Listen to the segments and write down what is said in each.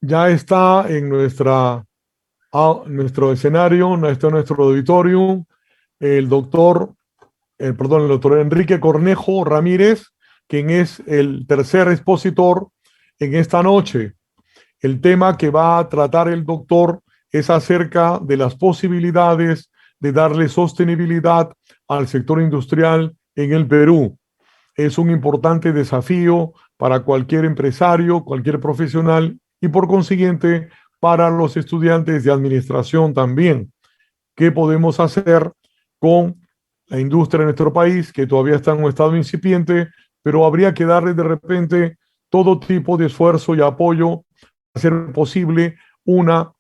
Ya está en nuestro escenario, está en nuestro auditorium, el doctor, el doctor Enrique Cornejo Ramírez, quien es el tercer expositor en esta noche. El tema que va a tratar el doctor es acerca de las posibilidades de darle sostenibilidad al sector industrial en el Perú. Es un importante desafío para cualquier empresario, cualquier profesional y por consiguiente para los estudiantes de administración también. ¿Qué podemos hacer con la industria en nuestro país, que todavía está en un estado incipiente, pero habría que darle de repente todo tipo de esfuerzo y apoyo para hacer posible una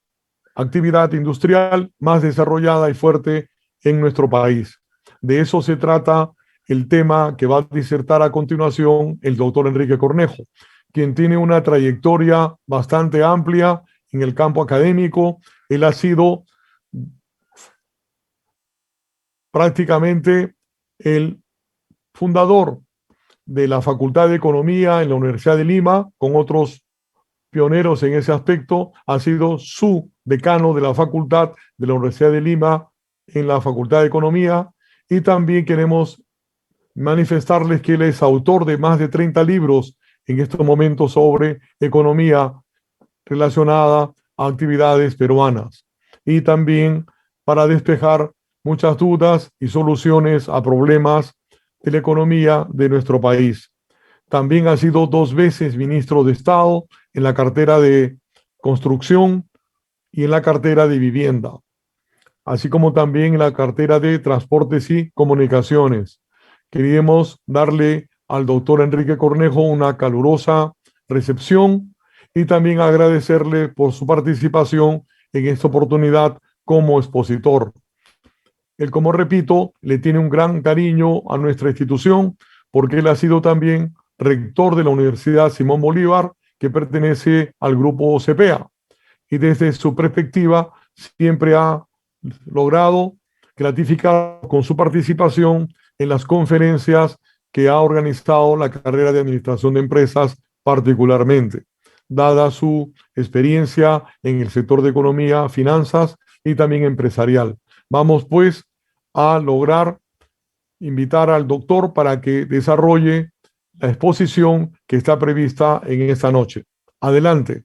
actividad industrial más desarrollada y fuerte en nuestro país? De eso se trata el tema que va a disertar a continuación el doctor Enrique Cornejo, quien tiene una trayectoria bastante amplia en el campo académico. Él ha sido prácticamente el fundador de la Facultad de Economía en la Universidad de Lima, con otros pioneros en ese aspecto. Ha sido su decano de la Facultad de la Universidad de Lima en la Facultad de Economía, y también queremos manifestarles que él es autor de más de 30 libros en estos momentos sobre economía relacionada a actividades peruanas, y también para despejar muchas dudas y soluciones a problemas de la economía de nuestro país. También ha sido 2 veces ministro de Estado en la cartera de Construcción y en la cartera de Vivienda, así como también en la cartera de Transportes y Comunicaciones. Queríamos darle al doctor Enrique Cornejo una calurosa recepción y también agradecerle por su participación en esta oportunidad como expositor. Él, como repito, le tiene un gran cariño a nuestra institución porque él ha sido también rector de la Universidad Simón Bolívar, que pertenece al grupo CPA, y desde su perspectiva siempre ha logrado gratificar con su participación en las conferencias que ha organizado la carrera de Administración de Empresas particularmente, dada su experiencia en el sector de economía, finanzas y también empresarial. Vamos pues a lograr invitar al doctor para que desarrolle la exposición que está prevista en esta noche. Adelante.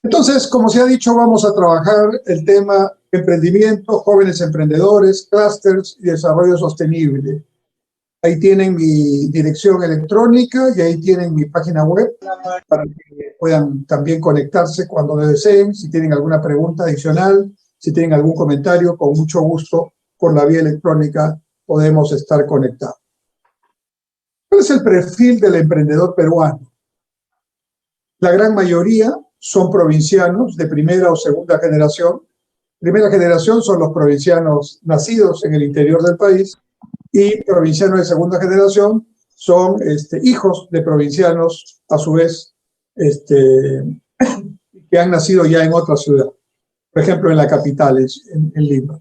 Entonces, como se ha dicho, vamos a trabajar el tema emprendimiento, jóvenes emprendedores, clústeres y desarrollo sostenible. Ahí tienen mi dirección electrónica y ahí tienen mi página web para que puedan también conectarse cuando deseen. Si tienen alguna pregunta adicional, si tienen algún comentario, con mucho gusto por la vía electrónica podemos estar conectados. ¿Cuál es el perfil del emprendedor peruano? La gran mayoría son provincianos de primera o segunda generación. Primera generación son los provincianos nacidos en el interior del país, y provincianos de segunda generación son hijos de provincianos, a su vez, que han nacido ya en otra ciudad, por ejemplo en la capital, en Lima.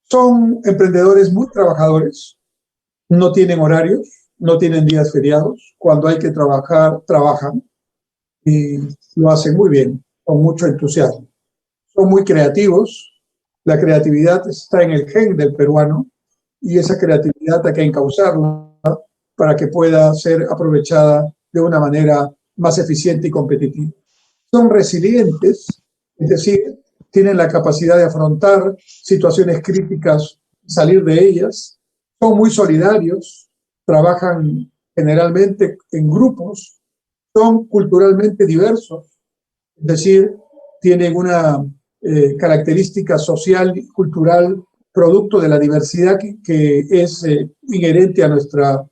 Son emprendedores muy trabajadores, no tienen horarios, no tienen días feriados. Cuando hay que trabajar, trabajan y lo hacen muy bien, con mucho entusiasmo. Son muy creativos, la creatividad está en el gen del peruano y esa creatividad hay que encauzarla para que pueda ser aprovechada de una manera más eficiente y competitiva. Son resilientes, es decir, tienen la capacidad de afrontar situaciones críticas, salir de ellas. Son muy solidarios, trabajan generalmente en grupos, son culturalmente diversos, es decir, tienen una característica social y cultural producto de la diversidad que es inherente a nuestra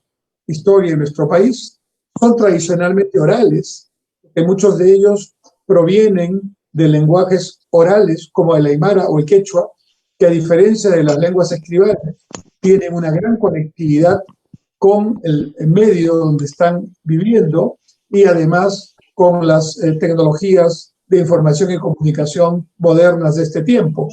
historia y nuestro país. Son tradicionalmente orales, porque muchos de ellos provienen de lenguajes orales como el aymara o el quechua, que a diferencia de las lenguas escribanas, tienen una gran conectividad con el medio donde están viviendo y además con las tecnologías de información y comunicación modernas de este tiempo.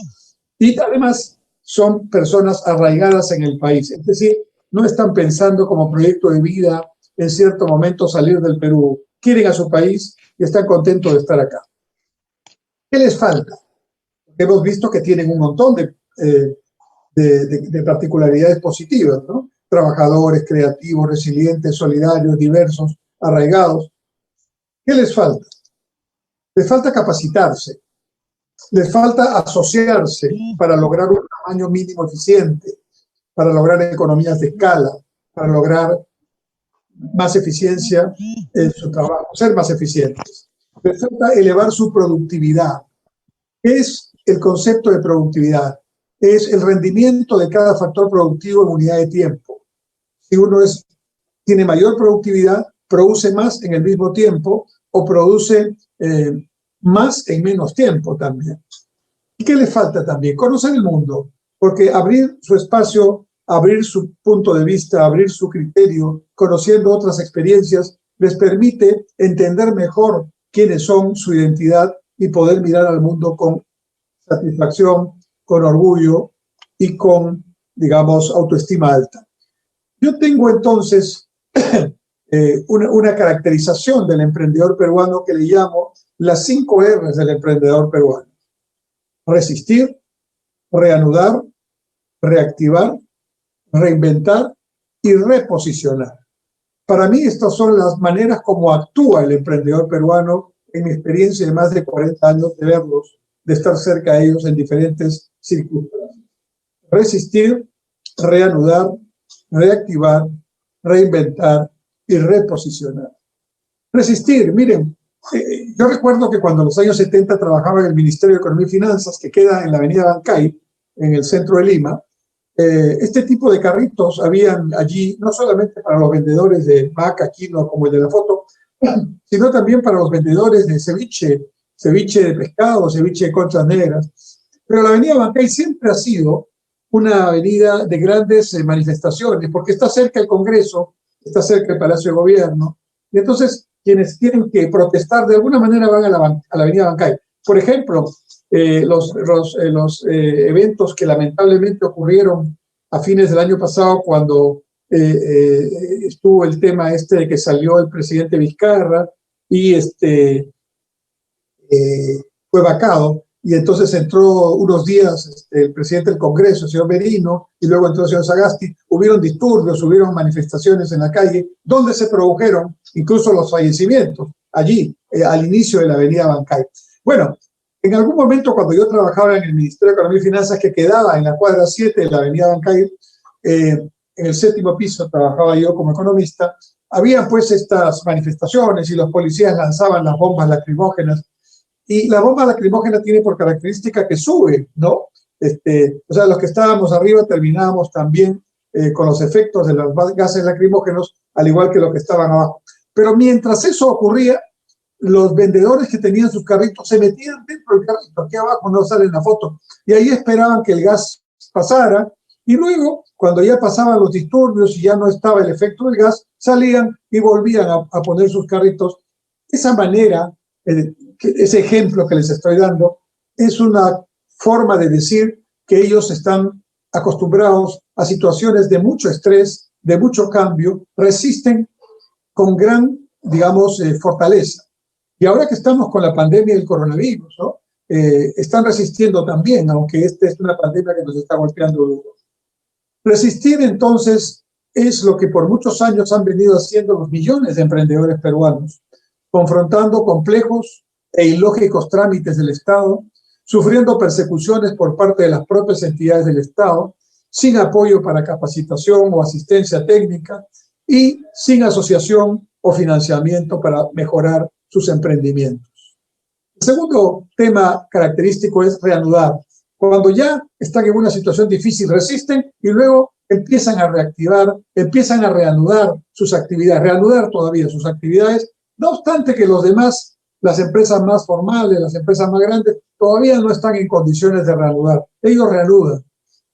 Y además son personas arraigadas en el país, es decir, no están pensando como proyecto de vida en cierto momento salir del Perú. Quieren a su país y están contentos de estar acá. ¿Qué les falta? Hemos visto que tienen un montón de particularidades positivas, ¿no? Trabajadores, creativos, resilientes, solidarios, diversos, arraigados. ¿Qué les falta? Les falta capacitarse, les falta asociarse para lograr un tamaño mínimo eficiente, para lograr economías de escala, para lograr más eficiencia en su trabajo, ser más eficientes. Les falta elevar su productividad. ¿Qué es el concepto de productividad? Es el rendimiento de cada factor productivo en unidad de tiempo. Si uno tiene mayor productividad, produce más en el mismo tiempo o produce más en menos tiempo también. ¿Y qué le falta también? Conocer el mundo, porque abrir su espacio, abrir su punto de vista, abrir su criterio, conociendo otras experiencias, les permite entender mejor quiénes son, su identidad y poder mirar al mundo con satisfacción, con orgullo y con, digamos, autoestima alta. Yo tengo entonces una caracterización del emprendedor peruano que le llamo las 5 R's del emprendedor peruano. Resistir, reanudar, reactivar, reinventar y reposicionar. Para mí estas son las maneras como actúa el emprendedor peruano en mi experiencia de más de 40 años de verlos, de estar cerca de ellos en diferentes circunstancias. Resistir, reanudar, reactivar, reinventar y reposicionar. Resistir, miren, yo recuerdo que cuando en los años 70 trabajaba en el Ministerio de Economía y Finanzas, que queda en la avenida Bancay, en el centro de Lima, este tipo de carritos habían allí, no solamente para los vendedores de maca, quinoa, como el de la foto, sino también para los vendedores de ceviche, ceviche de pescado, ceviche de conchas negras. Pero la avenida Bancay siempre ha sido una avenida de grandes manifestaciones, porque está cerca el Congreso, está cerca el Palacio de Gobierno, y entonces quienes tienen que protestar de alguna manera van a la avenida Bancay. Por ejemplo, los eventos que lamentablemente ocurrieron a fines del año pasado cuando estuvo el tema de que salió el presidente Vizcarra y fue vacado, y entonces entró unos días el presidente del Congreso, el señor Merino, y luego entró el señor Sagasti. Hubieron disturbios, hubieron manifestaciones en la calle, donde se produjeron incluso los fallecimientos, allí, al inicio de la avenida Bancay. Bueno, en algún momento cuando yo trabajaba en el Ministerio de Economía y Finanzas, que quedaba en la cuadra 7 de la avenida Bancay, en el 7º piso trabajaba yo como economista, había pues estas manifestaciones y los policías lanzaban las bombas lacrimógenas. Y la bomba lacrimógena tiene por característica que sube, ¿no? O sea, los que estábamos arriba terminábamos también con los efectos de los gases lacrimógenos, al igual que los que estaban abajo. Pero mientras eso ocurría, los vendedores que tenían sus carritos se metían dentro del carrito, aquí abajo no sale en la foto, y ahí esperaban que el gas pasara, y luego, cuando ya pasaban los disturbios y ya no estaba el efecto del gas, salían y volvían a poner sus carritos. Esa manera, ese ejemplo que les estoy dando, es una forma de decir que ellos están acostumbrados a situaciones de mucho estrés, de mucho cambio, resisten con gran, digamos, fortaleza. Y ahora que estamos con la pandemia del coronavirus, ¿no? Están resistiendo también, aunque esta es una pandemia que nos está golpeando duro. Resistir, entonces, es lo que por muchos años han venido haciendo los millones de emprendedores peruanos, confrontando complejos e ilógicos trámites del Estado, sufriendo persecuciones por parte de las propias entidades del Estado, sin apoyo para capacitación o asistencia técnica y sin asociación o financiamiento para mejorar sus emprendimientos. El segundo tema característico es reanudar. Cuando ya están en una situación difícil, resisten y luego empiezan a reactivar, empiezan a reanudar sus actividades, reanudar todavía sus actividades, no obstante que los demás, las empresas más formales, las empresas más grandes, todavía no están en condiciones de reanudar. Ellos reanudan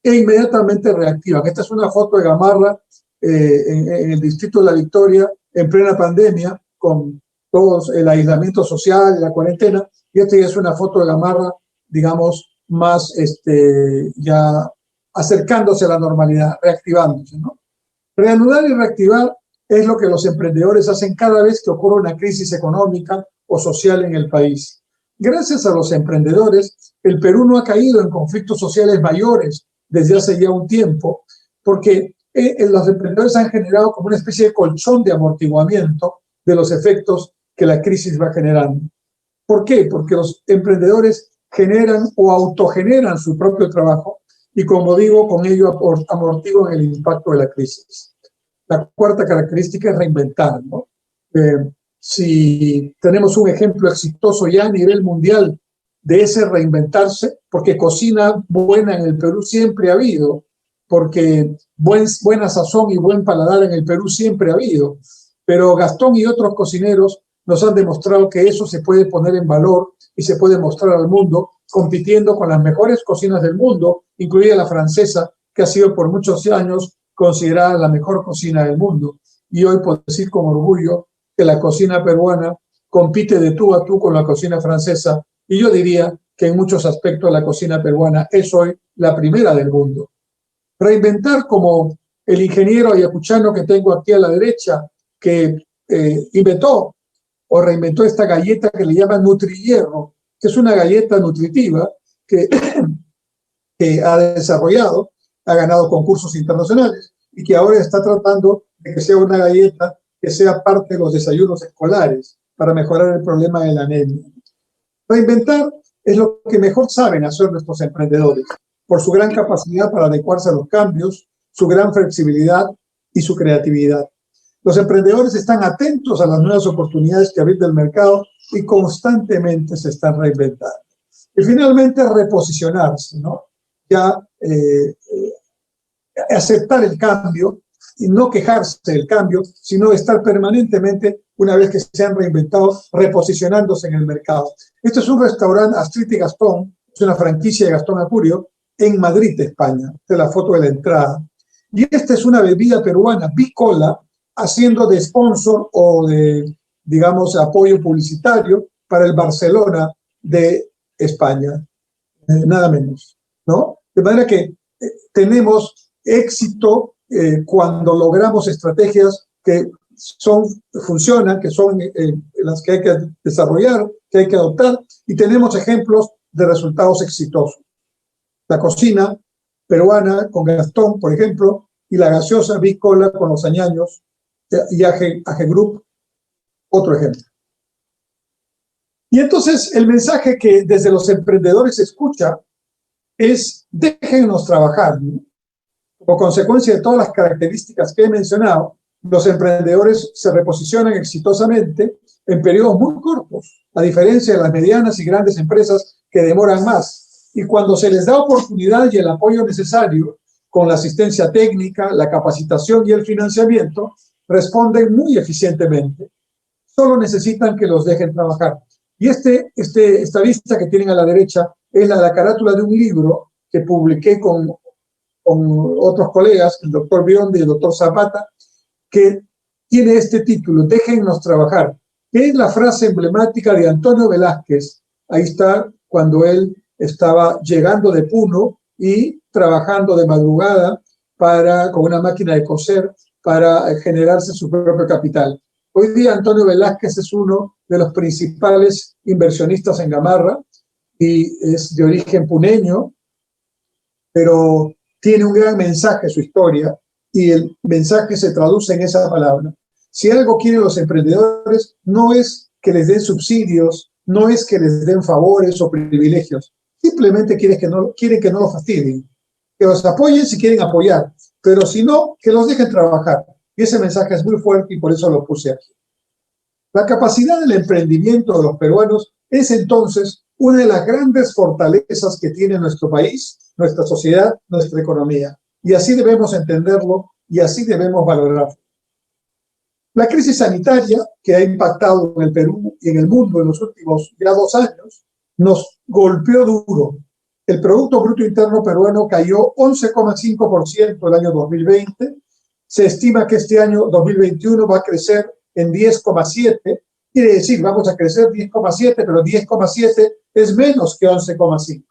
e inmediatamente reactivan. Esta es una foto de Gamarra en el distrito de La Victoria, en plena pandemia, con todo el aislamiento social, la cuarentena, y esta ya es una foto de Gamarra, digamos, más ya acercándose a la normalidad, reactivándose, ¿no? Reanudar y reactivar es lo que los emprendedores hacen cada vez que ocurre una crisis económica o social en el país. Gracias a los emprendedores, el Perú no ha caído en conflictos sociales mayores desde hace ya un tiempo, porque los emprendedores han generado como una especie de colchón de amortiguamiento de los efectos que la crisis va generando. ¿Por qué? Porque los emprendedores generan o autogeneran su propio trabajo y, como digo, con ello amortiguan el impacto de la crisis. La cuarta característica es reinventar, ¿no? Si tenemos un ejemplo exitoso ya a nivel mundial de ese reinventarse, porque cocina buena en el Perú siempre ha habido, porque buena sazón y buen paladar en el Perú siempre ha habido, pero Gastón y otros cocineros nos han demostrado que eso se puede poner en valor y se puede mostrar al mundo compitiendo con las mejores cocinas del mundo, incluida la francesa, que ha sido por muchos años considerada la mejor cocina del mundo. Y hoy puedo decir con orgullo que la cocina peruana compite de tú a tú con la cocina francesa, y yo diría que en muchos aspectos la cocina peruana es hoy la primera del mundo. Reinventar, como el ingeniero ayacuchano que tengo aquí a la derecha, que inventó o reinventó esta galleta que le llaman Nutrihierro, que es una galleta nutritiva que, que ha desarrollado, ha ganado concursos internacionales y que ahora está tratando de que sea una galleta que sea parte de los desayunos escolares para mejorar el problema de la anemia. Reinventar es lo que mejor saben hacer nuestros emprendedores, por su gran capacidad para adecuarse a los cambios, su gran flexibilidad y su creatividad. Los emprendedores están atentos a las nuevas oportunidades que brinda el mercado y constantemente se están reinventando. Y finalmente, reposicionarse, ¿no? Ya aceptar el cambio y no quejarse del cambio, sino estar permanentemente, una vez que se han reinventado, reposicionándose en el mercado. Este es un restaurante Astrid y Gastón, es una franquicia de Gastón Acurio, en Madrid, España. Esta es la foto de la entrada. Y esta es una bebida peruana, Bicola, haciendo de sponsor o de, digamos, apoyo publicitario para el Barcelona de España, nada menos, ¿no? De manera que tenemos éxito cuando logramos estrategias que funcionan, que son las que hay que desarrollar, que hay que adoptar, y tenemos ejemplos de resultados exitosos. La cocina peruana con Gastón, por ejemplo, y la gaseosa Bicola con los añaños y AG Group, otro ejemplo. Y entonces el mensaje que desde los emprendedores se escucha es: déjennos trabajar, ¿no? Como consecuencia de todas las características que he mencionado, los emprendedores se reposicionan exitosamente en periodos muy cortos, a diferencia de las medianas y grandes empresas que demoran más. Y cuando se les da oportunidad y el apoyo necesario, con la asistencia técnica, la capacitación y el financiamiento, responden muy eficientemente. Solo necesitan que los dejen trabajar. Y esta vista que tienen a la derecha es la carátula de un libro que publiqué con otros colegas, el doctor Biondi y el doctor Zapata, que tiene este título: Déjennos trabajar, que es la frase emblemática de Antonio Velázquez. Ahí está, cuando él estaba llegando de Puno y trabajando de madrugada con una máquina de coser para generarse su propio capital. Hoy día Antonio Velázquez es uno de los principales inversionistas en Gamarra y es de origen puneño, pero tiene un gran mensaje su historia, y el mensaje se traduce en esa palabra. Si algo quieren los emprendedores, no es que les den subsidios, no es que les den favores o privilegios, simplemente quieren que no los fastidien, que los apoyen si quieren apoyar, pero si no, que los dejen trabajar. Y ese mensaje es muy fuerte y por eso lo puse aquí. La capacidad del emprendimiento de los peruanos es entonces una de las grandes fortalezas que tiene nuestro país, nuestra sociedad, nuestra economía. Y así debemos entenderlo y así debemos valorarlo. La crisis sanitaria que ha impactado en el Perú y en el mundo en los últimos ya 2 años nos golpeó duro. El Producto Bruto Interno peruano cayó 11,5% el año 2020. Se estima que este año 2021 va a crecer en 10,7%. Quiere decir, vamos a crecer 10,7%, pero 10,7% es menos que 11,5%,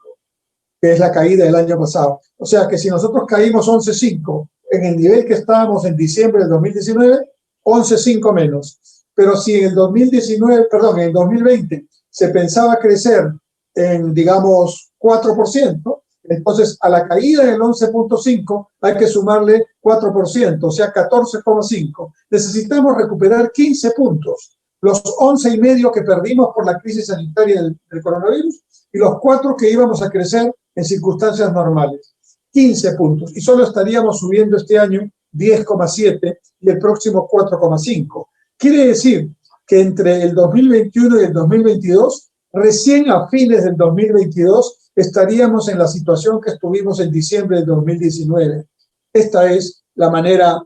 que es la caída del año pasado. O sea que si nosotros caímos 11,5% en el nivel que estábamos en diciembre del 2019, 11,5% menos. Pero si en el 2019, perdón, en el 2020 se pensaba crecer en, digamos, 4%, entonces a la caída del 11.5 hay que sumarle 4%, o sea, 14,5. Necesitamos recuperar 15 puntos, los 11,5 que perdimos por la crisis sanitaria del coronavirus y los 4 que íbamos a crecer en circunstancias normales. 15 puntos. Y solo estaríamos subiendo este año 10,7 y el próximo 4,5. Quiere decir que entre el 2021 y el 2022, recién a fines del 2022, estaríamos en la situación que estuvimos en diciembre del 2019. Esta es la manera,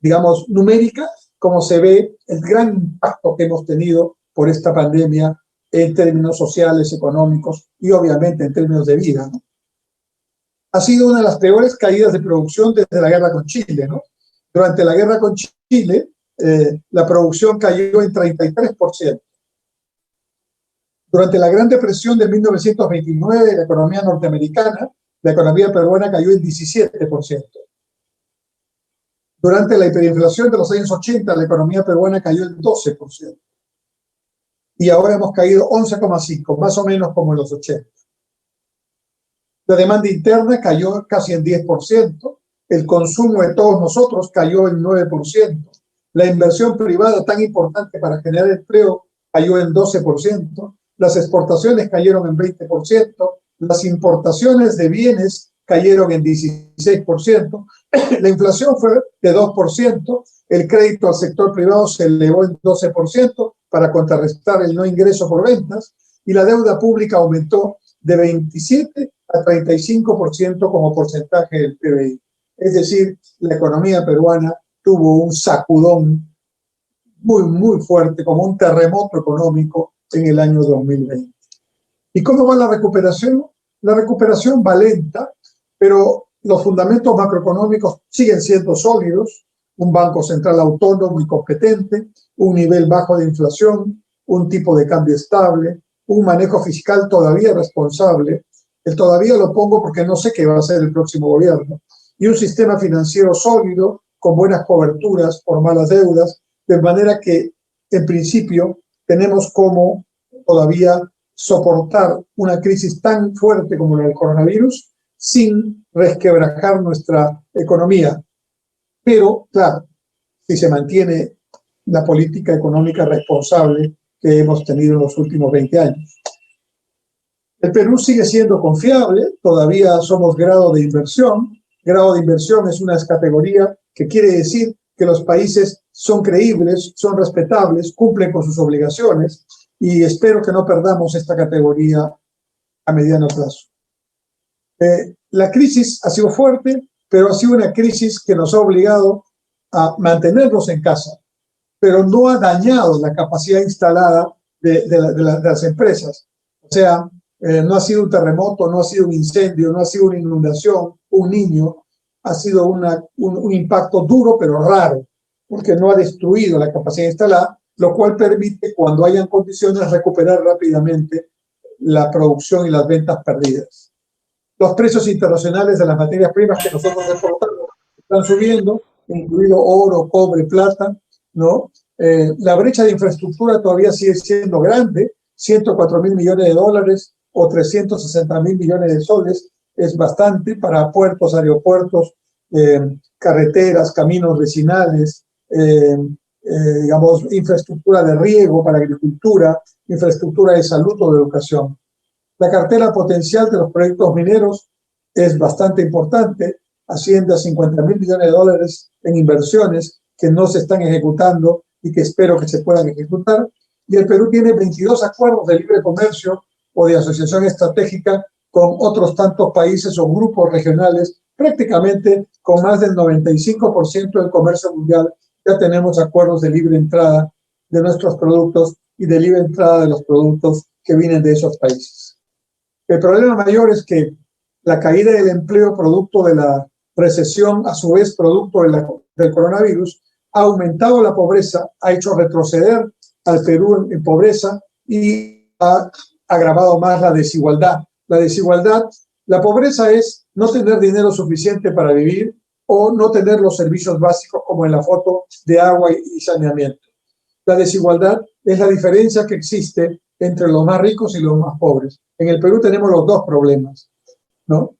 digamos, numérica, como se ve el gran impacto que hemos tenido por esta pandemia en términos sociales, económicos y obviamente en términos de vida, ¿no? Ha sido una de las peores caídas de producción desde la guerra con Chile, ¿no? Durante la guerra con Chile, la producción cayó en 33%. Durante la Gran Depresión de 1929, la economía norteamericana, la economía peruana cayó en 17%. Durante la hiperinflación de los años 80, la economía peruana cayó en 12%. Y ahora hemos caído 11,5%, más o menos como en los 80. La demanda interna cayó casi en 10%, el consumo de todos nosotros cayó en 9%, la inversión privada tan importante para generar empleo cayó en 12%, las exportaciones cayeron en 20%, las importaciones de bienes cayeron en 16%, la inflación fue de 2%, el crédito al sector privado se elevó en 12% para contrarrestar el no ingreso por ventas y la deuda pública aumentó de 27 a 35% como porcentaje del PBI. Es decir, la economía peruana tuvo un sacudón muy, muy fuerte, como un terremoto económico en el año 2020. ¿Y cómo va la recuperación? La recuperación va lenta, pero los fundamentos macroeconómicos siguen siendo sólidos, un banco central autónomo y competente, un nivel bajo de inflación, un tipo de cambio estable, un manejo fiscal todavía responsable. El todavía lo pongo porque no sé qué va a hacer el próximo gobierno. Y un sistema financiero sólido, con buenas coberturas por malas deudas, de manera que, en principio, tenemos como todavía soportar una crisis tan fuerte como la del coronavirus sin resquebrajar nuestra economía. Pero, claro, si se mantiene la política económica responsable que hemos tenido en los últimos 20 años. El Perú sigue siendo confiable, todavía somos grado de inversión. Grado de inversión es una categoría que quiere decir que los países son creíbles, son respetables, cumplen con sus obligaciones y espero que no perdamos esta categoría a mediano plazo. La crisis ha sido fuerte, pero ha sido una crisis que nos ha obligado a mantenernos en casa, pero no ha dañado la capacidad instalada de las empresas. O sea, no ha sido un terremoto, no ha sido un incendio, no ha sido una inundación, un niño, ha sido un impacto duro pero raro, porque no ha destruido la capacidad instalada, lo cual permite, cuando hayan condiciones, recuperar rápidamente la producción y las ventas perdidas. Los precios internacionales de las materias primas que nosotros exportamos están subiendo, incluido oro, cobre, plata, ¿no? La brecha de infraestructura todavía sigue siendo grande, 104.000 millones de dólares o 360.000 millones de soles, es bastante para puertos, aeropuertos, carreteras, caminos vecinales, digamos, infraestructura de riego para agricultura, infraestructura de salud o de educación. La cartera potencial de los proyectos mineros es bastante importante, asciende a 50.000 millones de dólares en inversiones que no se están ejecutando y que espero que se puedan ejecutar. Y el Perú tiene 22 acuerdos de libre comercio o de asociación estratégica con otros tantos países o grupos regionales, prácticamente con más del 95% del comercio mundial. Ya tenemos acuerdos de libre entrada de nuestros productos y de libre entrada de los productos que vienen de esos países. El problema mayor es que la caída del empleo producto de la recesión, a su vez producto del coronavirus, ha aumentado la pobreza, ha hecho retroceder al Perú en pobreza y ha agravado más la desigualdad. La pobreza es no tener dinero suficiente para vivir o no tener los servicios básicos como en la foto de agua y saneamiento. La desigualdad es la diferencia que existe entre los más ricos y los más pobres. En el Perú tenemos los dos problemas, ¿no?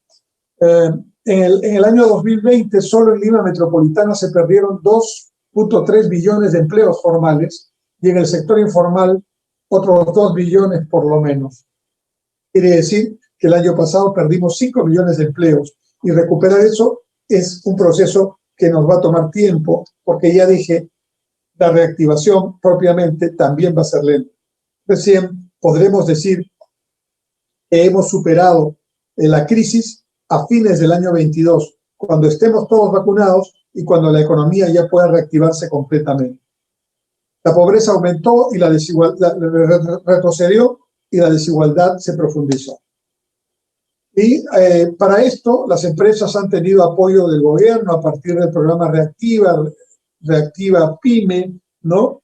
En el año 2020, solo en Lima Metropolitana se perdieron 2.3 billones de empleos formales y en el sector informal otros 2 billones por lo menos. Quiere decir que el año pasado perdimos 5 millones de empleos y recuperar eso es un proceso que nos va a tomar tiempo porque ya dije, la reactivación propiamente también va a ser lenta. Recién podremos decir que hemos superado la crisis a fines del año 22, cuando estemos todos vacunados y cuando la economía ya pueda reactivarse completamente. La pobreza aumentó y la desigualdad retrocedió y la desigualdad se profundizó. Y para esto las empresas han tenido apoyo del gobierno a partir del programa Reactiva Pyme, ¿no?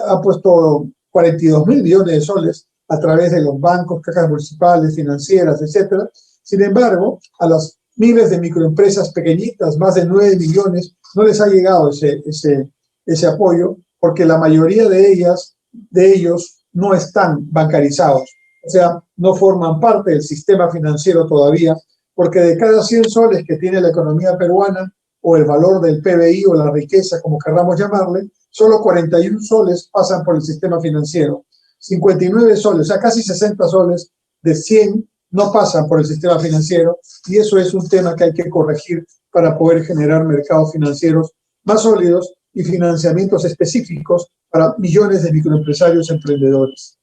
Ha puesto 42.000 millones de soles a través de los bancos, cajas municipales, financieras, etcétera. Sin embargo, a las miles de microempresas pequeñitas, más de 9 millones, no les ha llegado ese apoyo porque la mayoría de ellos no están bancarizados. O sea, no forman parte del sistema financiero todavía, porque de cada 100 soles que tiene la economía peruana, o el valor del PBI o la riqueza, como querramos llamarle, solo 41 soles pasan por el sistema financiero. 59 soles, o sea, casi 60 soles de 100 no pasan por el sistema financiero, y eso es un tema que hay que corregir para poder generar mercados financieros más sólidos y financiamientos específicos para millones de microempresarios emprendedores.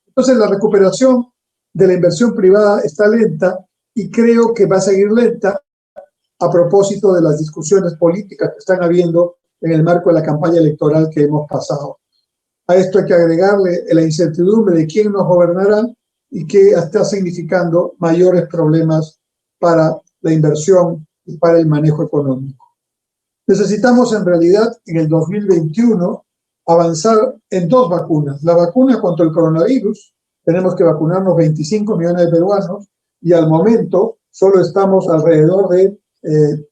Entonces, la recuperación de la inversión privada está lenta y creo que va a seguir lenta a propósito de las discusiones políticas que están habiendo en el marco de la campaña electoral que hemos pasado. A esto hay que agregarle la incertidumbre de quién nos gobernará y que está significando mayores problemas para la inversión y para el manejo económico. Necesitamos en realidad en el 2021 avanzar en 2 vacunas. La vacuna contra el coronavirus, tenemos que vacunarnos 25 millones de peruanos y al momento solo estamos alrededor de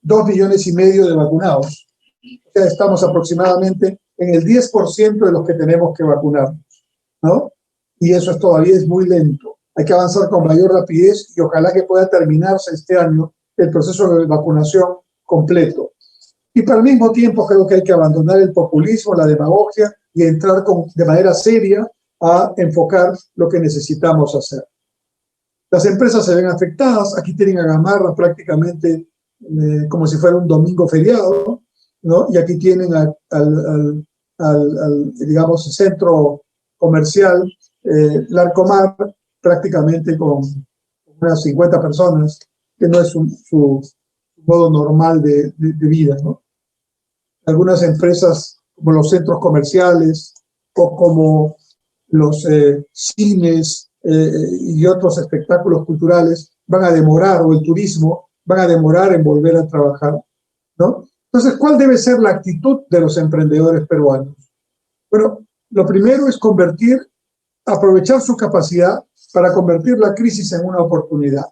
2 millones y medio de vacunados. O sea, estamos aproximadamente en el 10% de los que tenemos que vacunarnos, ¿no? Y eso todavía es muy lento. Hay que avanzar con mayor rapidez y ojalá que pueda terminarse este año el proceso de vacunación completo. Y pero al mismo tiempo creo que hay que abandonar el populismo, la demagogia y entrar de manera seria a enfocar lo que necesitamos hacer. Las empresas se ven afectadas. Aquí tienen a Gamarra prácticamente como si fuera un domingo feriado, ¿no? Y aquí tienen digamos, centro comercial Larcomar prácticamente con unas 50 personas, que no es su modo normal de vida, ¿no? Algunas empresas como los centros comerciales o como los cines y otros espectáculos culturales van a demorar, o el turismo, van a demorar en volver a trabajar, ¿no? Entonces, ¿cuál debe ser la actitud de los emprendedores peruanos? Bueno, lo primero es aprovechar su capacidad para convertir la crisis en una oportunidad.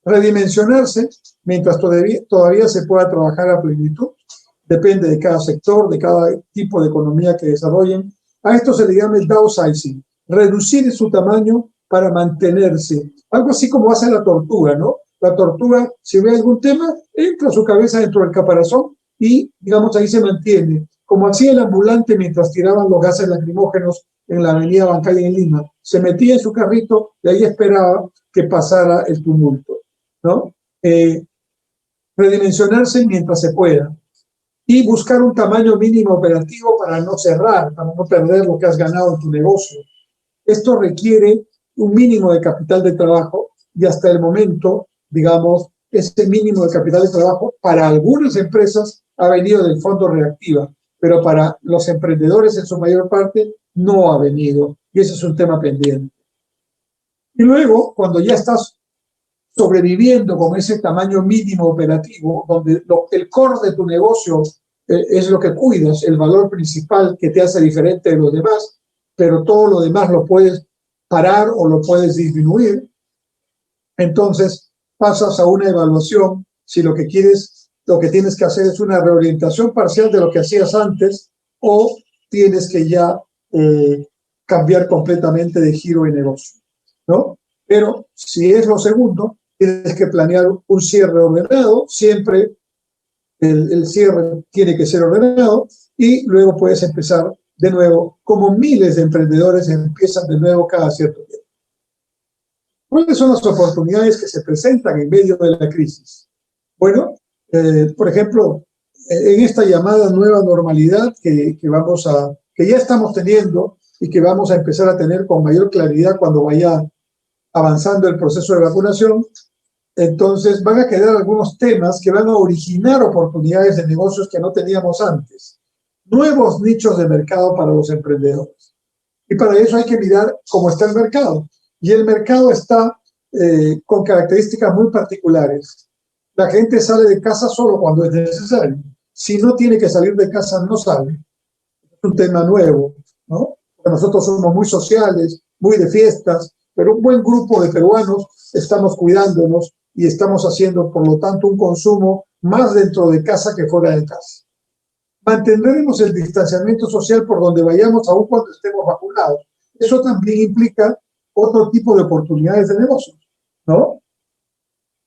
Redimensionarse mientras todavía se pueda trabajar a plenitud. Depende de cada sector, de cada tipo de economía que desarrollen. A esto se le llama el downsizing, reducir su tamaño para mantenerse. Algo así como hace la tortuga, ¿no? La tortuga, si ve algún tema, entra su cabeza dentro del caparazón y, digamos, ahí se mantiene. Como hacía el ambulante mientras tiraban los gases lacrimógenos en la avenida Bancay en Lima. Se metía en su carrito y ahí esperaba que pasara el tumulto, ¿no? Redimensionarse mientras se pueda y buscar un tamaño mínimo operativo para no cerrar, para no perder lo que has ganado en tu negocio. Esto requiere un mínimo de capital de trabajo y hasta el momento, digamos, ese mínimo de capital de trabajo para algunas empresas ha venido del Fondo Reactiva, pero para los emprendedores en su mayor parte no ha venido, y ese es un tema pendiente. Y luego, cuando ya estás sobreviviendo con ese tamaño mínimo operativo, donde el core de tu negocio es lo que cuidas, el valor principal que te hace diferente de los demás, pero todo lo demás lo puedes parar o lo puedes disminuir, entonces pasas a una evaluación si lo que tienes que hacer es una reorientación parcial de lo que hacías antes o tienes que ya cambiar completamente de giro de negocio, ¿no? Pero si es lo segundo, tienes que planear un cierre ordenado, siempre el cierre tiene que ser ordenado y luego puedes empezar de nuevo, como miles de emprendedores empiezan de nuevo cada cierto tiempo. ¿Cuáles son las oportunidades que se presentan en medio de la crisis? Bueno, por ejemplo, en esta llamada nueva normalidad que ya estamos teniendo y que vamos a empezar a tener con mayor claridad cuando vaya avanzando el proceso de vacunación, entonces van a quedar algunos temas que van a originar oportunidades de negocios que no teníamos antes, nuevos nichos de mercado para los emprendedores. Y para eso hay que mirar cómo está el mercado. Y el mercado está con características muy particulares. La gente sale de casa solo cuando es necesario. Si no tiene que salir de casa, no sale. Es un tema nuevo, ¿no? Porque nosotros somos muy sociales, muy de fiestas, pero un buen grupo de peruanos estamos cuidándonos y estamos haciendo, por lo tanto, un consumo más dentro de casa que fuera de casa. Mantendremos el distanciamiento social por donde vayamos, aun cuando estemos vacunados. Eso también implica otro tipo de oportunidades de negocios, ¿no?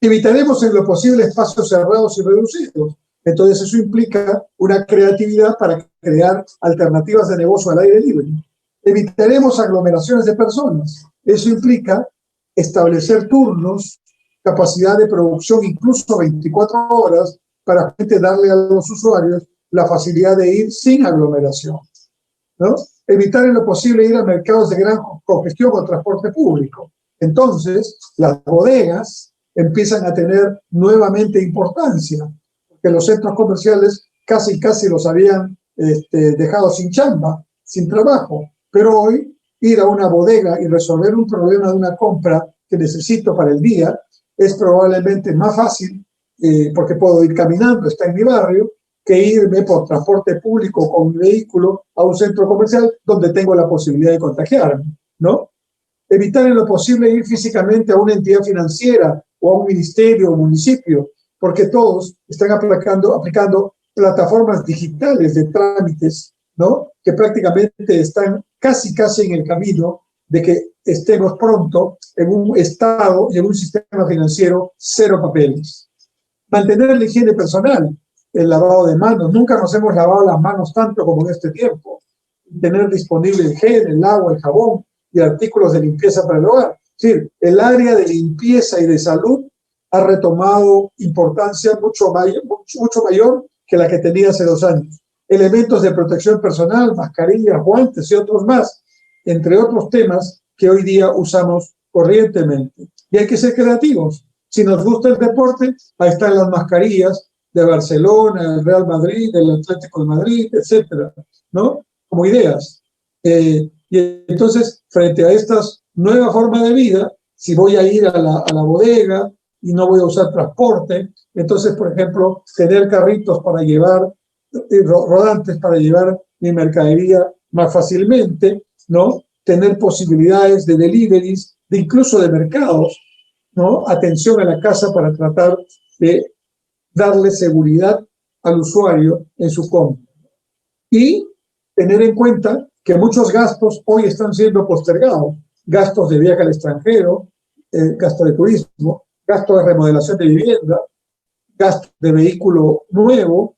Evitaremos en lo posible espacios cerrados y reducidos. Entonces eso implica una creatividad para crear alternativas de negocio al aire libre. Evitaremos aglomeraciones de personas. Eso implica establecer turnos, capacidad de producción incluso 24 horas para darle a los usuarios la facilidad de ir sin aglomeración, ¿no? Evitar en lo posible ir a mercados de gran congestión o transporte público. Entonces, las bodegas empiezan a tener nuevamente importancia, porque los centros comerciales casi los habían dejado sin chamba, sin trabajo. Pero hoy, ir a una bodega y resolver un problema de una compra que necesito para el día es probablemente más fácil, porque puedo ir caminando, está en mi barrio, que irme por transporte público con mi vehículo a un centro comercial donde tengo la posibilidad de contagiarme, ¿no? Evitar en lo posible ir físicamente a una entidad financiera o a un ministerio o municipio, porque todos están aplicando plataformas digitales de trámites, ¿no? Que prácticamente están casi en el camino de que estemos pronto en un estado y en un sistema financiero cero papeles. Mantener la higiene personal, el lavado de manos. Nunca nos hemos lavado las manos tanto como en este tiempo. Tener disponible el gel, el agua, el jabón y artículos de limpieza para el hogar. Es decir, el área de limpieza y de salud ha retomado importancia mucho mayor que la que tenía hace 2 años. Elementos de protección personal, mascarillas, guantes y otros más, entre otros temas que hoy día usamos corrientemente. Y hay que ser creativos. Si nos gusta el deporte, ahí están las mascarillas de Barcelona, del Real Madrid, del Atlético de Madrid, etcétera, ¿no? Como ideas. Y entonces, frente a estas nuevas formas de vida, si voy a ir a la bodega y no voy a usar transporte, entonces, por ejemplo, tener carritos para llevar, rodantes para llevar mi mercadería más fácilmente, ¿no? Tener posibilidades de deliveries, de incluso de mercados, ¿no? Atención a la casa para tratar de darle seguridad al usuario en su compra. Y tener en cuenta que muchos gastos hoy están siendo postergados. Gastos de viaje al extranjero, gasto de turismo, gasto de remodelación de vivienda, gastos de vehículo nuevo,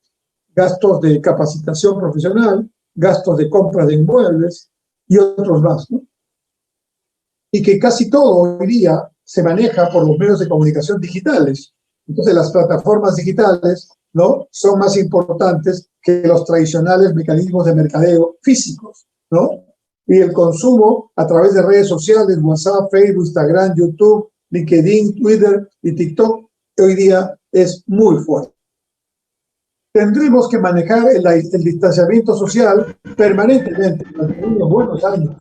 gastos de capacitación profesional, gastos de compra de inmuebles y otros más, ¿no? Y que casi todo hoy día se maneja por los medios de comunicación digitales. Entonces las plataformas digitales, ¿no?, son más importantes que los tradicionales mecanismos de mercadeo físicos, ¿no? Y el consumo a través de redes sociales, WhatsApp, Facebook, Instagram, YouTube, LinkedIn, Twitter y TikTok, hoy día es muy fuerte. Tendremos que manejar el distanciamiento social permanentemente durante unos buenos años.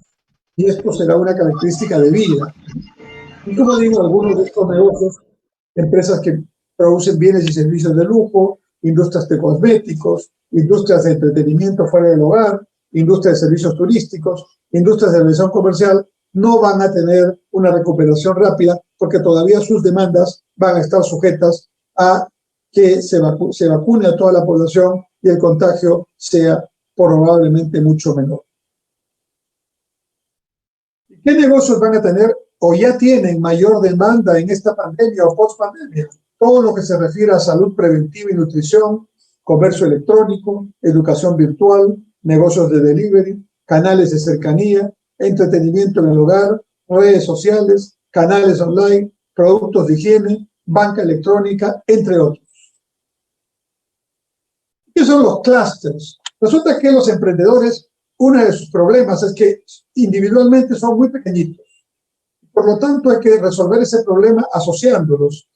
Y esto será una característica de vida. Y como digo, algunos de estos negocios, empresas que producen bienes y servicios de lujo, industrias de cosméticos, industrias de entretenimiento fuera del hogar, industrias de servicios turísticos, industrias de revisión comercial, no van a tener una recuperación rápida porque todavía sus demandas van a estar sujetas a que se vacune a toda la población y el contagio sea probablemente mucho menor. ¿Qué negocios van a tener o ya tienen mayor demanda en esta pandemia o post-pandemia? Todo lo que se refiere a salud preventiva y nutrición, comercio electrónico, educación virtual, negocios de delivery, canales de cercanía, entretenimiento en el hogar, redes sociales, canales online, productos de higiene, banca electrónica, entre otros. ¿Qué son los clústeres? Resulta que los emprendedores, uno de sus problemas es que individualmente son muy pequeñitos. Por lo tanto, hay que resolver ese problema asociándolos.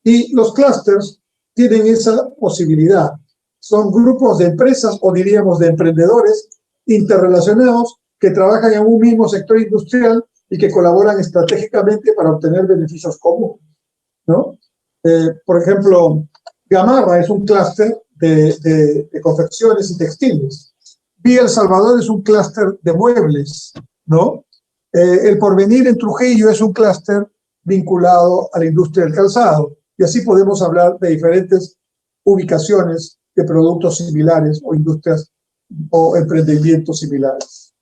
Y los clústeres tienen esa posibilidad. Son grupos de empresas o diríamos de emprendedores interrelacionados que trabajan en un mismo sector industrial y que colaboran estratégicamente para obtener beneficios comunes, ¿no? Por ejemplo, Gamarra es un clúster de confecciones y textiles. Vía El Salvador es un clúster de muebles, ¿no? El Porvenir en Trujillo es un clúster vinculado a la industria del calzado. Y así podemos hablar de diferentes ubicaciones de productos similares o industrias o emprendimientos similares.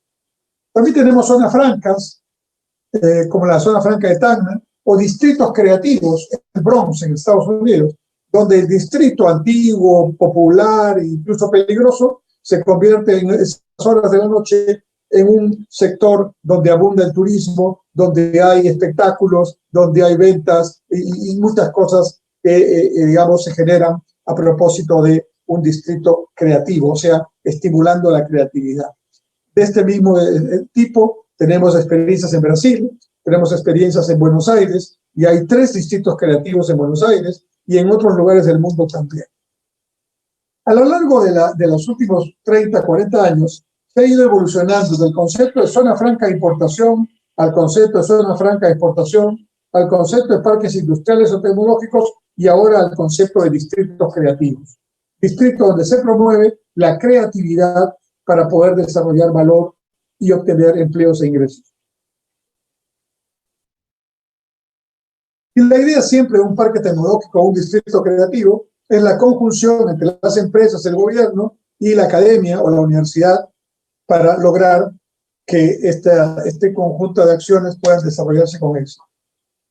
También tenemos zonas francas, como la zona franca de Tacna, o distritos creativos en el Bronx, en Estados Unidos, donde el distrito antiguo, popular e incluso peligroso se convierte en esas horas de la noche en un sector donde abunda el turismo, donde hay espectáculos, donde hay ventas y muchas cosas que, digamos, se generan a propósito de un distrito creativo, o sea, estimulando la creatividad. De este mismo tipo tenemos experiencias en Brasil, tenemos experiencias en Buenos Aires, y hay 3 distritos creativos en Buenos Aires y en otros lugares del mundo también. A lo largo de los últimos 30, 40 años, se ha ido evolucionando del concepto de zona franca de importación al concepto de zona franca de exportación, al concepto de parques industriales o tecnológicos y ahora al concepto de distritos creativos. Distritos donde se promueve la creatividad para poder desarrollar valor y obtener empleos e ingresos. Y la idea siempre de un parque tecnológico o un distrito creativo es la conjunción entre las empresas, el gobierno y la academia o la universidad para lograr que este conjunto de acciones puedan desarrollarse con éxito.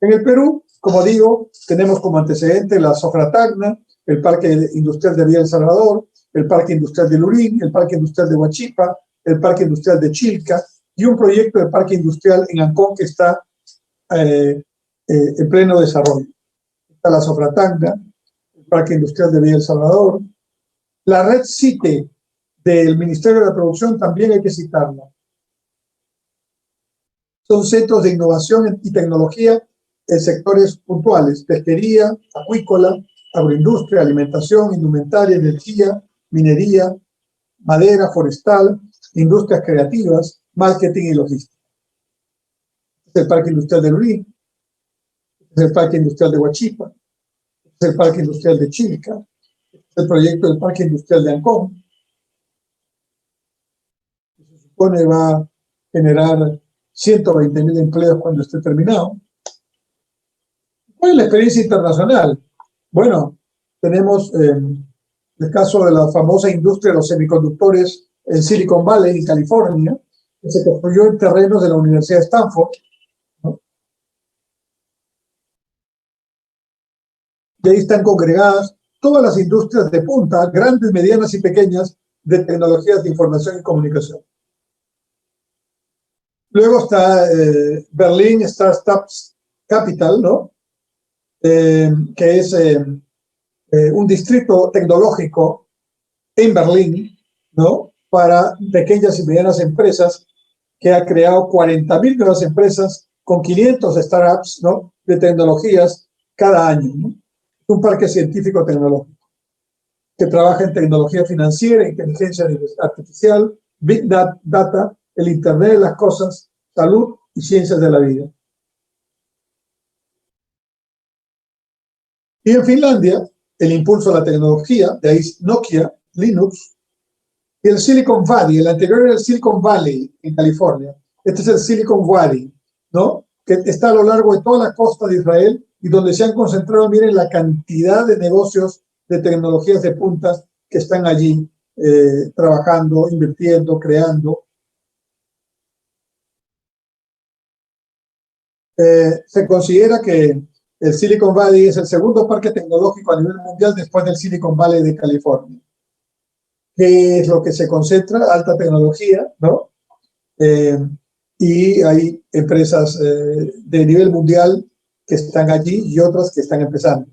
En el Perú, como digo, tenemos como antecedente la Sofra Tacna, el Parque Industrial de Villa El Salvador, el Parque Industrial de Lurín, el Parque Industrial de Huachipa, el Parque Industrial de Chilca y un proyecto de parque industrial en Ancón que está en pleno desarrollo. Está la Sofra Tacna, el Parque Industrial de Villa El Salvador. La red CITE del Ministerio de la Producción también hay que citarla. Son centros de innovación y tecnología en sectores puntuales: pesquería, acuícola, agroindustria, alimentación, indumentaria, energía, minería, madera, forestal, industrias creativas, marketing y logística. Este es el Parque Industrial de Lurín, este es el Parque Industrial de Huachipa, este es el Parque Industrial de Chilca, este es el proyecto del Parque Industrial de Ancón, que se supone va a generar 120.000 empleos cuando esté terminado. ¿Cuál es la experiencia internacional? Bueno, tenemos el caso de la famosa industria de los semiconductores en Silicon Valley, en California, que se construyó en terrenos de la Universidad de Stanford, ¿no? Y ahí están congregadas todas las industrias de punta, grandes, medianas y pequeñas, de tecnologías de información y comunicación. Luego está Berlin Startups Capital, ¿no? Que es un distrito tecnológico en Berlín, ¿no? Para pequeñas y medianas empresas, que ha creado 40.000 nuevas empresas con 500 startups, ¿no? De tecnologías cada año, ¿no? Un parque científico tecnológico que trabaja en tecnología financiera, inteligencia artificial, big data, el Internet de las cosas, salud y ciencias de la vida. Y en Finlandia, el impulso a la tecnología, de ahí Nokia, Linux, y el Silicon Valley. El anterior era el Silicon Valley en California. Este es el Silicon Valley, ¿no? Que está a lo largo de toda la costa de Israel y donde se han concentrado, miren, la cantidad de negocios de tecnologías de puntas que están allí trabajando, invirtiendo, creando. Se considera que el Silicon Valley es el segundo parque tecnológico a nivel mundial después del Silicon Valley de California. ¿Qué es lo que se concentra? Alta tecnología, ¿no? Y hay empresas de nivel mundial que están allí y otras que están empezando,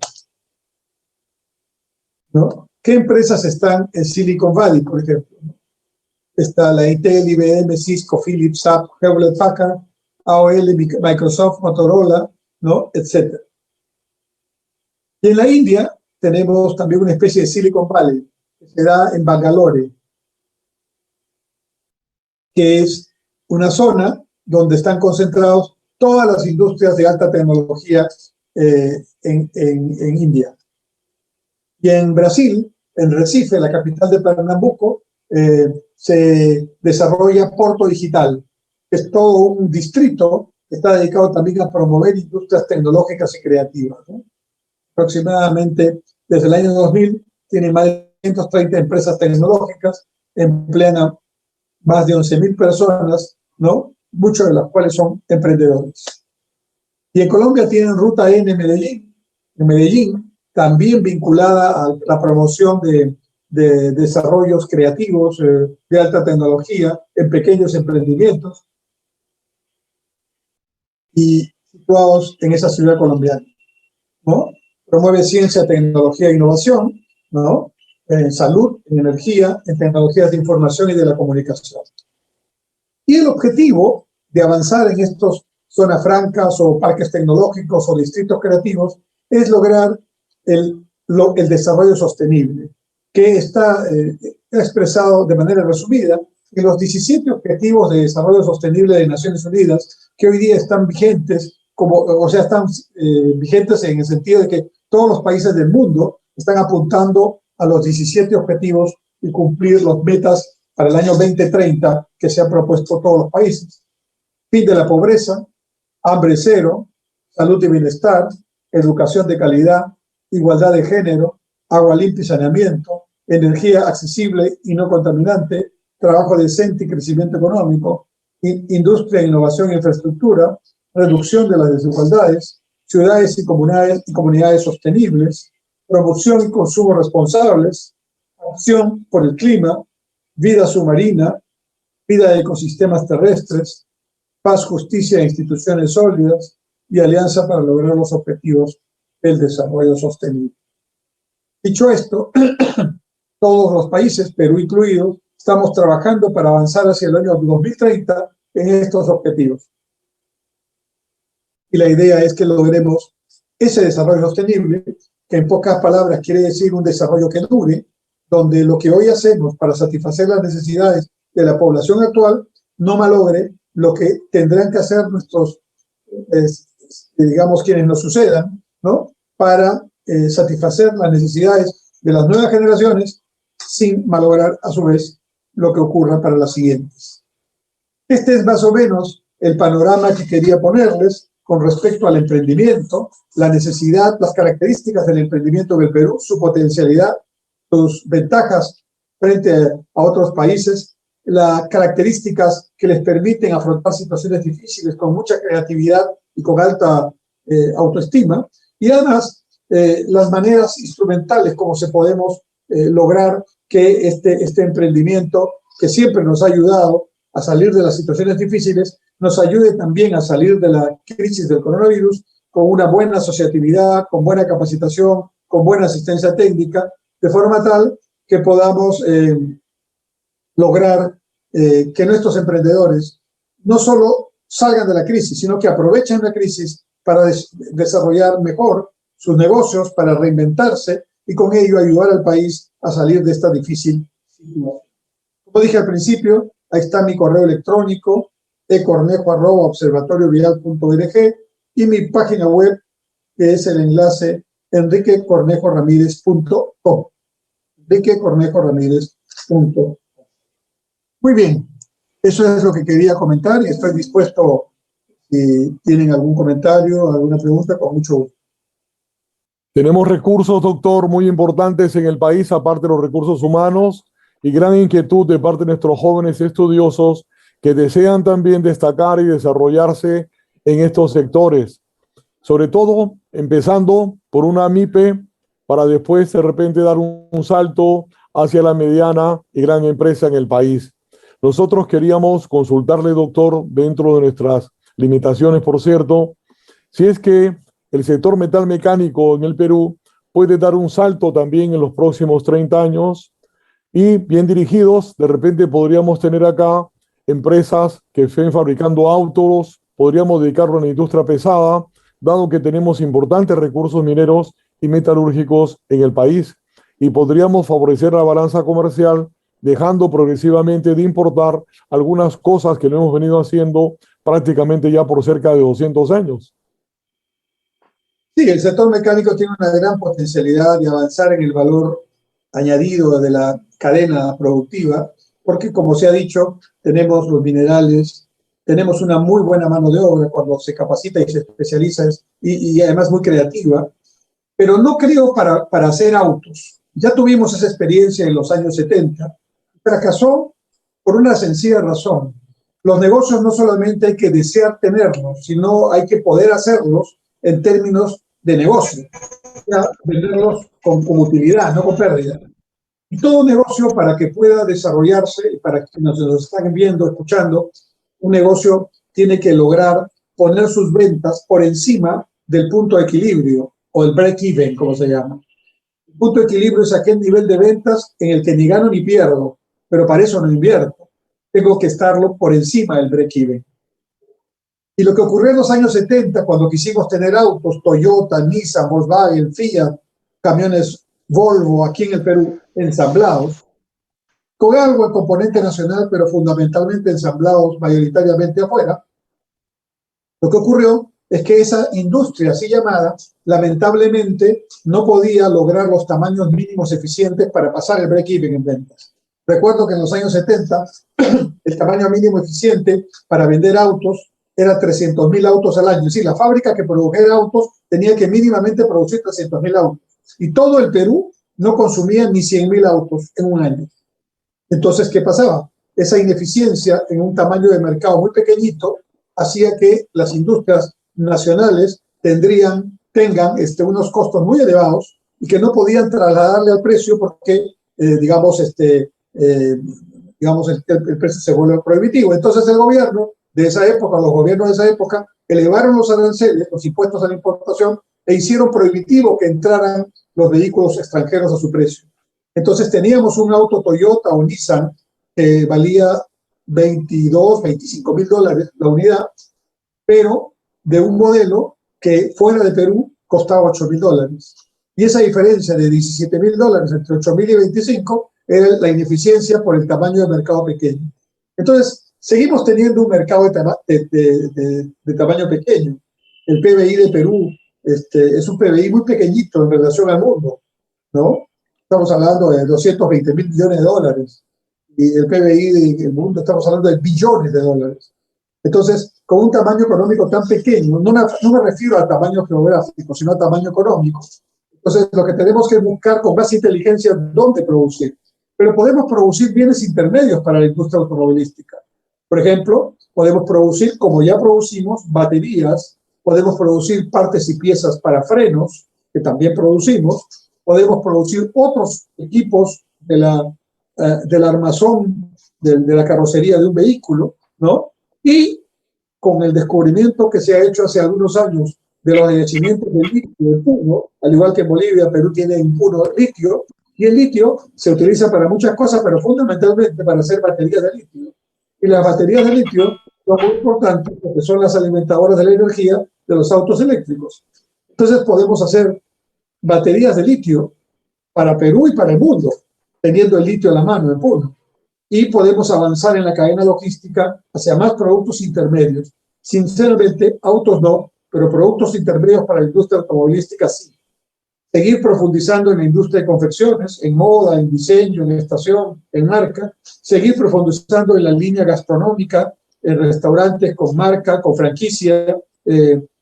¿no? ¿Qué empresas están en Silicon Valley, por ejemplo? Está la Intel, IBM, Cisco, Philips, SAP, Hewlett Packard, AOL, Microsoft, Motorola, ¿no? Etcétera. Y en la India tenemos también una especie de Silicon Valley que se da en Bangalore, que es una zona donde están concentrados todas las industrias de alta tecnología en India. Y en Brasil, en Recife, la capital de Pernambuco, se desarrolla Porto Digital, que es todo un distrito que está dedicado también a promover industrias tecnológicas y creativas, ¿no? Aproximadamente desde el año 2000 tiene más de 130 empresas tecnológicas, emplean a más de 11.000 personas, ¿no? Muchos de las cuales son emprendedores. Y en Colombia tienen Ruta N en Medellín, también vinculada a la promoción de desarrollos creativos de alta tecnología en pequeños emprendimientos y situados en esa ciudad colombiana, ¿no? Promueve ciencia, tecnología e innovación, ¿no? En salud, en energía, en tecnologías de información y de la comunicación. Y el objetivo de avanzar en estos zonas francas o parques tecnológicos o distritos creativos es lograr el desarrollo sostenible, que está expresado de manera resumida en los 17 Objetivos de Desarrollo Sostenible de Naciones Unidas, que hoy día están vigentes, están vigentes en el sentido de que todos los países del mundo están apuntando a los 17 objetivos y cumplir las metas para el año 2030 que se han propuesto todos los países. Fin de la pobreza, hambre cero, salud y bienestar, educación de calidad, igualdad de género, agua limpia y saneamiento, energía accesible y no contaminante, trabajo decente y crecimiento económico, industria, innovación e infraestructura, reducción de las desigualdades, ciudades y comunidades sostenibles, promoción y consumo responsables, acción por el clima, vida submarina, vida de ecosistemas terrestres, paz, justicia e instituciones sólidas y alianza para lograr los objetivos del desarrollo sostenible. Dicho esto, todos los países, Perú incluido, estamos trabajando para avanzar hacia el año 2030 en estos objetivos. Y la idea es que logremos ese desarrollo sostenible, que en pocas palabras quiere decir un desarrollo que dure, donde lo que hoy hacemos para satisfacer las necesidades de la población actual no malogre lo que tendrán que hacer nuestros, digamos, quienes nos sucedan, ¿no? Para satisfacer las necesidades de las nuevas generaciones sin malograr a su vez lo que ocurra para las siguientes. Este es más o menos el panorama que quería ponerles con respecto al emprendimiento, la necesidad, las características del emprendimiento del Perú, su potencialidad, sus ventajas frente a otros países, las características que les permiten afrontar situaciones difíciles con mucha creatividad y con alta autoestima, y además las maneras instrumentales como se podemos lograr que este emprendimiento, que siempre nos ha ayudado a salir de las situaciones difíciles, nos ayude también a salir de la crisis del coronavirus con una buena asociatividad, con buena capacitación, con buena asistencia técnica, de forma tal que podamos lograr que nuestros emprendedores no solo salgan de la crisis, sino que aprovechen la crisis para desarrollar mejor sus negocios, para reinventarse y con ello ayudar al país a salir de esta difícil situación. Como dije al principio, ahí está mi correo electrónico, ecornejo@observatoriovial.org, y mi página web, que es el enlace enriquecornejoramírez.com. enriquecornejoramírez.com. Muy bien, eso es lo que quería comentar y estoy dispuesto, si tienen algún comentario, alguna pregunta, con mucho gusto. Tenemos recursos, doctor, muy importantes en el país, aparte de los recursos humanos, y gran inquietud de parte de nuestros jóvenes estudiosos que desean también destacar y desarrollarse en estos sectores, sobre todo empezando por una MIPE para después de repente dar un salto hacia la mediana y gran empresa en el país. Nosotros queríamos consultarle, doctor, dentro de nuestras limitaciones, por cierto, si es que el sector metal mecánico en el Perú puede dar un salto también en los próximos 30 años y bien dirigidos, de repente podríamos tener acá empresas que estén fabricando autos, podríamos dedicarlo a la industria pesada, dado que tenemos importantes recursos mineros y metalúrgicos en el país, y podríamos favorecer la balanza comercial dejando progresivamente de importar algunas cosas que lo hemos venido haciendo prácticamente ya por cerca de 200 años. Sí, el sector mecánico tiene una gran potencialidad de avanzar en el valor añadido de la cadena productiva, porque como se ha dicho, tenemos los minerales, tenemos una muy buena mano de obra cuando se capacita y se especializa y además muy creativa, pero no creo para hacer autos. Ya tuvimos esa experiencia en los años 70, fracasó por una sencilla razón. Los negocios no solamente hay que desear tenerlos, sino hay que poder hacerlos en términos de negocio, venderlos con utilidad, no con pérdida. Y todo negocio, para que pueda desarrollarse, para quienes nos están viendo, escuchando, un negocio tiene que lograr poner sus ventas por encima del punto de equilibrio o el break-even, como se llama. El punto de equilibrio es aquel nivel de ventas en el que ni gano ni pierdo, pero para eso no invierto. Tengo que estarlo por encima del break-even. Y lo que ocurrió en los años 70, cuando quisimos tener autos, Toyota, Nissan, Volkswagen, Fiat, camiones Volvo aquí en el Perú, ensamblados, con algo de componente nacional, pero fundamentalmente ensamblados mayoritariamente afuera, lo que ocurrió es que esa industria así llamada, lamentablemente, no podía lograr los tamaños mínimos eficientes para pasar el break-even en ventas. Recuerdo que en los años 70, el tamaño mínimo eficiente para vender autos era 300.000 autos al año. Es decir, la fábrica que produjera autos tenía que mínimamente producir 300.000 autos. Y todo el Perú no consumía ni 100.000 autos en un año. Entonces, ¿qué pasaba? Esa ineficiencia en un tamaño de mercado muy pequeñito hacía que las industrias nacionales tengan unos costos muy elevados y que no podían trasladarle al precio porque, el precio se vuelve prohibitivo. Entonces el gobierno de esa época, los gobiernos de esa época, elevaron los aranceles, los impuestos a la importación e hicieron prohibitivo que entraran los vehículos extranjeros a su precio. Entonces teníamos un auto Toyota o Nissan que valía 22, 25 mil dólares la unidad, pero de un modelo que fuera de Perú costaba 8 mil dólares. Y esa diferencia de 17 mil dólares entre 8 mil y 25 era la ineficiencia por el tamaño de mercado pequeño. Entonces, seguimos teniendo un mercado de tamaño pequeño. El PBI de Perú es un PBI muy pequeñito en relación al mundo, ¿no? Estamos hablando de 220 mil millones de dólares. Y el PBI del mundo estamos hablando de billones de dólares. Entonces, con un tamaño económico tan pequeño, no me refiero al tamaño geográfico, sino al tamaño económico. Entonces, lo que tenemos que buscar con más inteligencia es dónde producir. Pero podemos producir bienes intermedios para la industria automovilística. Por ejemplo, podemos producir, como ya producimos, baterías, podemos producir partes y piezas para frenos, que también producimos, podemos producir otros equipos del armazón de la carrocería de un vehículo, ¿no? Y con el descubrimiento que se ha hecho hace algunos años de los yacimientos de litio en Puno, al igual que en Bolivia, Perú tiene en Puno litio, y el litio se utiliza para muchas cosas, pero fundamentalmente para hacer baterías de litio. Y las baterías de litio son muy importantes porque son las alimentadoras de la energía de los autos eléctricos. Entonces podemos hacer baterías de litio para Perú y para el mundo, teniendo el litio a la mano en Puno. Y podemos avanzar en la cadena logística hacia más productos intermedios. Sinceramente, autos no, pero productos intermedios para la industria automovilística sí. Seguir profundizando en la industria de confecciones, en moda, en diseño, en estación, en marca. Seguir profundizando en la línea gastronómica, en restaurantes con marca, con franquicia,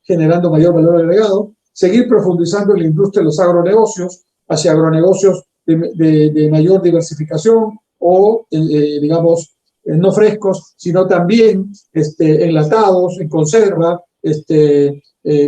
generando mayor valor agregado. Seguir profundizando en la industria de los agronegocios, hacia agronegocios de mayor diversificación, o, digamos, no frescos, sino también enlatados, en conserva,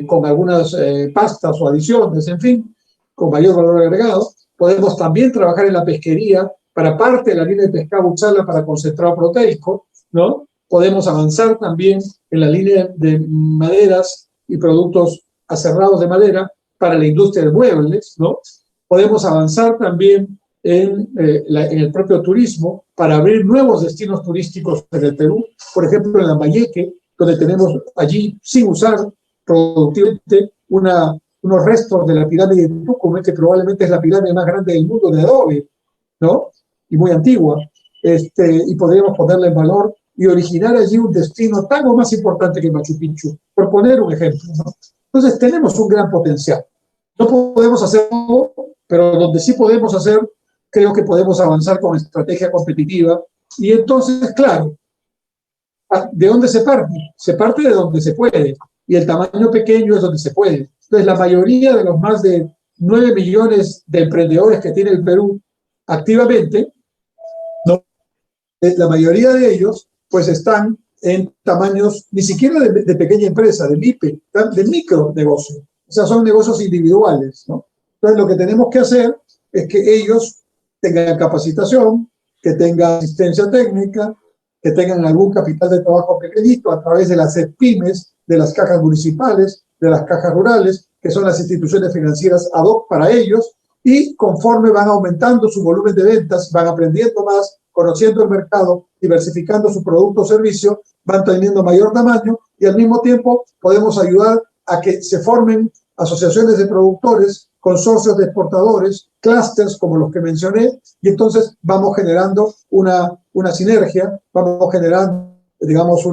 con algunas pastas o adiciones, en fin, con mayor valor agregado. Podemos también trabajar en la pesquería para parte de la línea de pescado, usarla para concentrado proteico, ¿no? Podemos avanzar también en la línea de maderas y productos aserrados de madera para la industria de muebles, ¿no? Podemos avanzar también en el propio turismo para abrir nuevos destinos turísticos en el Perú, por ejemplo en Lambayeque, donde tenemos allí, sin usar productivamente, unos restos de la pirámide de Tucumán, que probablemente es la pirámide más grande del mundo de adobe, ¿no? Y muy antigua, y podríamos ponerla en valor y originar allí un destino tan o más importante que Machu Picchu, por poner un ejemplo, ¿no? Entonces tenemos un gran potencial. No podemos hacer todo, pero donde sí podemos hacer, creo que podemos avanzar con estrategia competitiva. Y entonces, claro, ¿de dónde se parte? Se parte de donde se puede. Y el tamaño pequeño es donde se puede. Entonces, la mayoría de los más de 9 millones de emprendedores que tiene el Perú activamente, ¿no? La mayoría de ellos, pues están en tamaños, ni siquiera de pequeña empresa, de MIPE, de micronegocio. O sea, son negocios individuales, ¿no? Entonces, lo que tenemos que hacer es que ellos tengan capacitación, que tengan asistencia técnica, que tengan algún capital de trabajo pequeñito a través de las pymes, de las cajas municipales, de las cajas rurales, que son las instituciones financieras ad hoc para ellos, y conforme van aumentando su volumen de ventas, van aprendiendo más, conociendo el mercado, diversificando su producto o servicio, van teniendo mayor tamaño y al mismo tiempo podemos ayudar a que se formen asociaciones de productores, consorcios de exportadores, clústeres como los que mencioné, y entonces vamos generando una sinergia, vamos generando, digamos,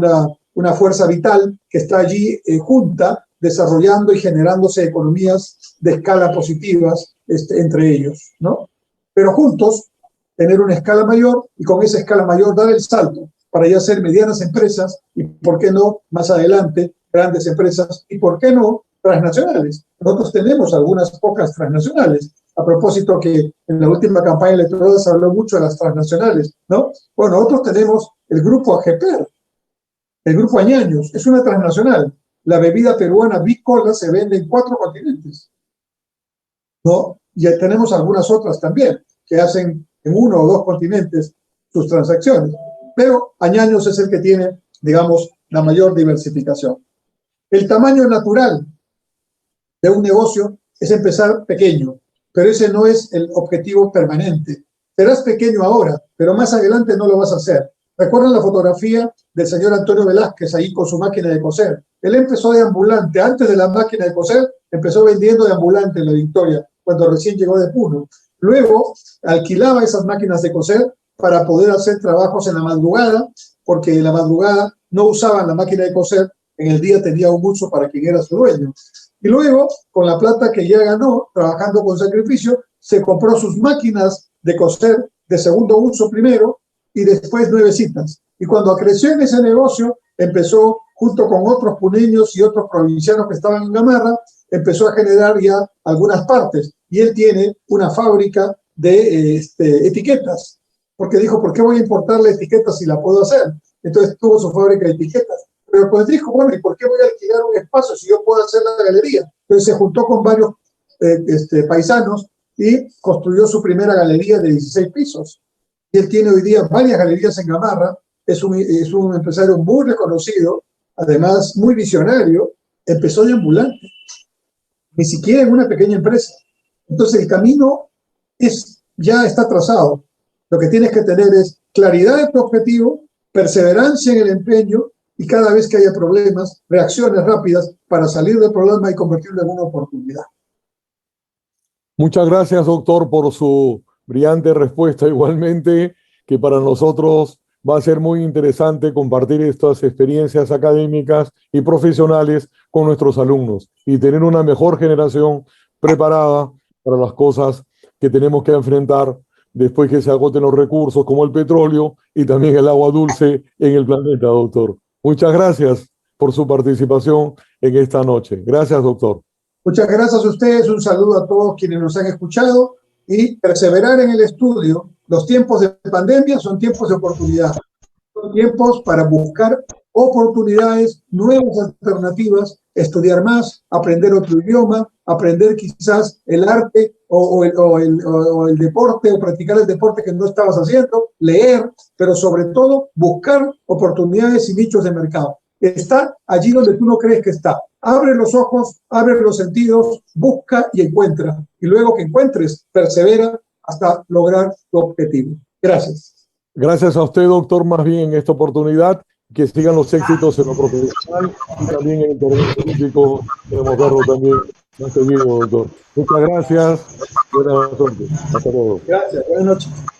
una fuerza vital que está allí junta, desarrollando y generándose economías de escala positivas entre ellos, ¿no? Pero juntos tener una escala mayor y con esa escala mayor dar el salto para ya ser medianas empresas y, ¿por qué no, más adelante, grandes empresas y, ¿por qué no, transnacionales? Nosotros tenemos algunas pocas transnacionales. A propósito que en la última campaña electoral se habló mucho de las transnacionales, ¿no? Bueno, nosotros tenemos el grupo AGPER, el grupo Añaños, es una transnacional. La bebida peruana Bicola se vende en 4 continentes, ¿no? Y tenemos algunas otras también que hacen en 1 o 2 continentes sus transacciones. Pero Añaños es el que tiene, digamos, la mayor diversificación. El tamaño natural de un negocio es empezar pequeño, pero ese no es el objetivo permanente. Serás pequeño ahora, pero más adelante no lo vas a hacer. ¿Recuerdan la fotografía del señor Antonio Velázquez ahí con su máquina de coser? Él empezó de ambulante, antes de la máquina de coser, empezó vendiendo de ambulante en La Victoria, cuando recién llegó de Puno. Luego alquilaba esas máquinas de coser para poder hacer trabajos en la madrugada, porque en la madrugada no usaban la máquina de coser, en el día tenía un uso para quien era su dueño. Y luego, con la plata que ya ganó, trabajando con sacrificio, se compró sus máquinas de coser de segundo uso primero y después nuevecitas. Y cuando creció en ese negocio, empezó, junto con otros puneños y otros provincianos que estaban en Gamarra, empezó a generar ya algunas partes. Y él tiene una fábrica de etiquetas, porque dijo, ¿por qué voy a importarle etiquetas si la puedo hacer? Entonces tuvo su fábrica de etiquetas. Pero pues dijo, bueno, ¿y por qué voy a alquilar un espacio si yo puedo hacer la galería? Entonces se juntó con varios paisanos y construyó su primera galería de 16 pisos. Y él tiene hoy día varias galerías en Gamarra, es un empresario muy reconocido, además muy visionario, empezó de ambulante, ni siquiera en una pequeña empresa. Entonces el camino ya está trazado. Lo que tienes que tener es claridad de tu objetivo, perseverancia en el empeño y cada vez que haya problemas, reacciones rápidas para salir del problema y convertirlo en una oportunidad. Muchas gracias, doctor, por su brillante respuesta. Igualmente, que para nosotros va a ser muy interesante compartir estas experiencias académicas y profesionales con nuestros alumnos y tener una mejor generación preparada para las cosas que tenemos que enfrentar después que se agoten los recursos como el petróleo y también el agua dulce en el planeta, doctor. Muchas gracias por su participación en esta noche. Gracias, doctor. Muchas gracias a ustedes, un saludo a todos quienes nos han escuchado y perseverar en el estudio Los tiempos de pandemia son tiempos de oportunidad. Son tiempos para buscar oportunidades, nuevas alternativas, estudiar más, aprender otro idioma, aprender quizás el arte o el deporte, o practicar el deporte que no estabas haciendo, leer, pero sobre todo buscar oportunidades y nichos de mercado. Está allí donde tú no crees que está. Abre los ojos, abre los sentidos, busca y encuentra. Y luego que encuentres, persevera hasta lograr tu objetivo. Gracias. Gracias a usted, doctor, más bien en esta oportunidad. Que sigan los éxitos en lo profesional y también en el terreno político. Queremos verlo también más seguido, doctor. Muchas gracias. Buenas noches. Hasta luego. Gracias. Buenas noches.